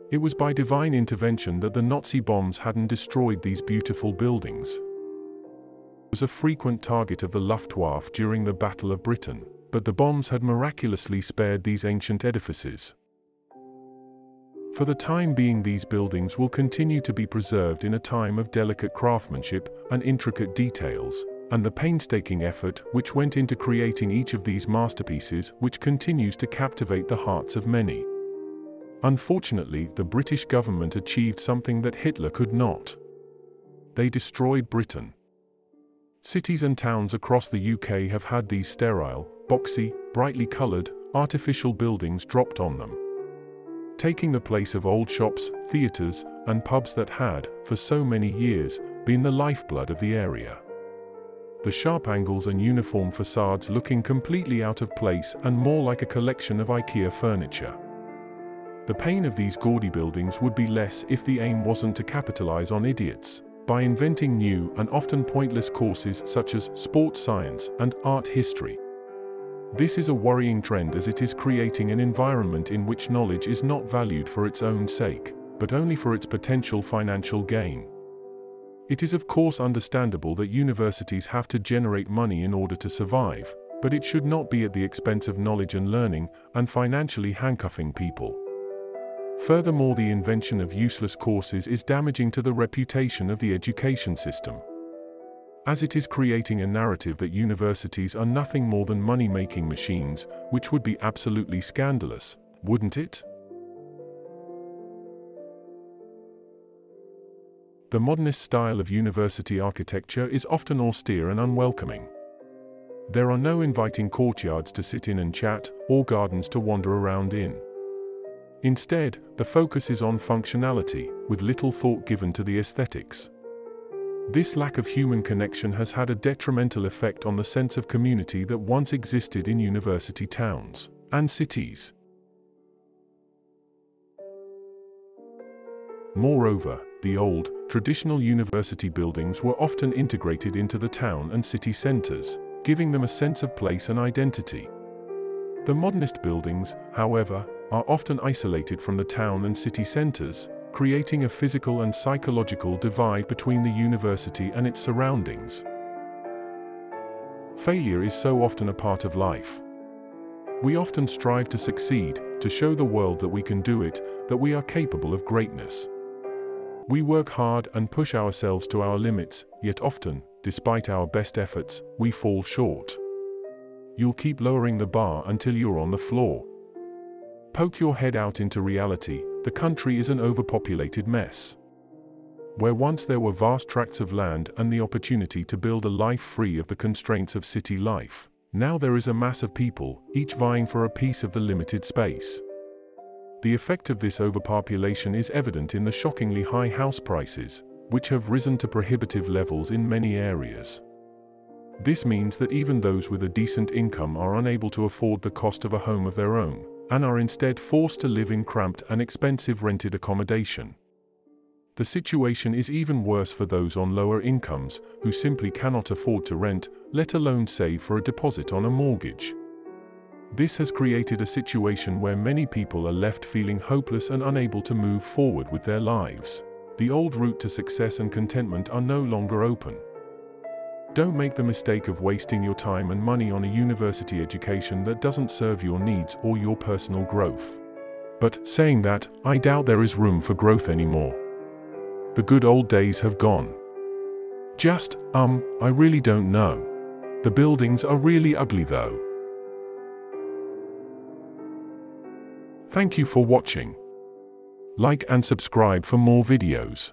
It was by divine intervention that the Nazi bombs hadn't destroyed these beautiful buildings. It was a frequent target of the Luftwaffe during the Battle of Britain, but the bombs had miraculously spared these ancient edifices. For the time being, these buildings will continue to be preserved in a time of delicate craftsmanship and intricate details, and the painstaking effort which went into creating each of these masterpieces, which continues to captivate the hearts of many. Unfortunately, the British government achieved something that Hitler could not. They destroyed Britain. Cities and towns across the UK have had these sterile, boxy, brightly coloured, artificial buildings dropped on them, taking the place of old shops, theatres, and pubs that had, for so many years, been the lifeblood of the area. The sharp angles and uniform facades looking completely out of place and more like a collection of IKEA furniture. The pain of these gaudy buildings would be less if the aim wasn't to capitalize on idiots, by inventing new and often pointless courses such as sports science and art history. This is a worrying trend, as it is creating an environment in which knowledge is not valued for its own sake, but only for its potential financial gain. It is of course understandable that universities have to generate money in order to survive, but it should not be at the expense of knowledge and learning, and financially handcuffing people. Furthermore, the invention of useless courses is damaging to the reputation of the education system, as it is creating a narrative that universities are nothing more than money-making machines, which would be absolutely scandalous, wouldn't it? The modernist style of university architecture is often austere and unwelcoming. There are no inviting courtyards to sit in and chat, or gardens to wander around in. Instead, the focus is on functionality, with little thought given to the aesthetics. This lack of human connection has had a detrimental effect on the sense of community that once existed in university towns and cities. Moreover, the old, traditional university buildings were often integrated into the town and city centers, giving them a sense of place and identity. The modernist buildings, however, are often isolated from the town and city centers, creating a physical and psychological divide between the university and its surroundings. Failure is so often a part of life. We often strive to succeed, to show the world that we can do it, that we are capable of greatness. We work hard and push ourselves to our limits, yet often, despite our best efforts, we fall short. You'll keep lowering the bar until you're on the floor. Poke your head out into reality. The country is an overpopulated mess. Where once there were vast tracts of land and the opportunity to build a life free of the constraints of city life, now there is a mass of people, each vying for a piece of the limited space. The effect of this overpopulation is evident in the shockingly high house prices, which have risen to prohibitive levels in many areas. This means that even those with a decent income are unable to afford the cost of a home of their own, and are instead forced to live in cramped and expensive rented accommodation. The situation is even worse for those on lower incomes, who simply cannot afford to rent, let alone save for a deposit on a mortgage. This has created a situation where many people are left feeling hopeless and unable to move forward with their lives. The old route to success and contentment are no longer open. Don't make the mistake of wasting your time and money on a university education that doesn't serve your needs or your personal growth. But, saying that, I doubt there is room for growth anymore. The good old days have gone. I really don't know. The buildings are really ugly though. Thank you for watching. Like and subscribe for more videos.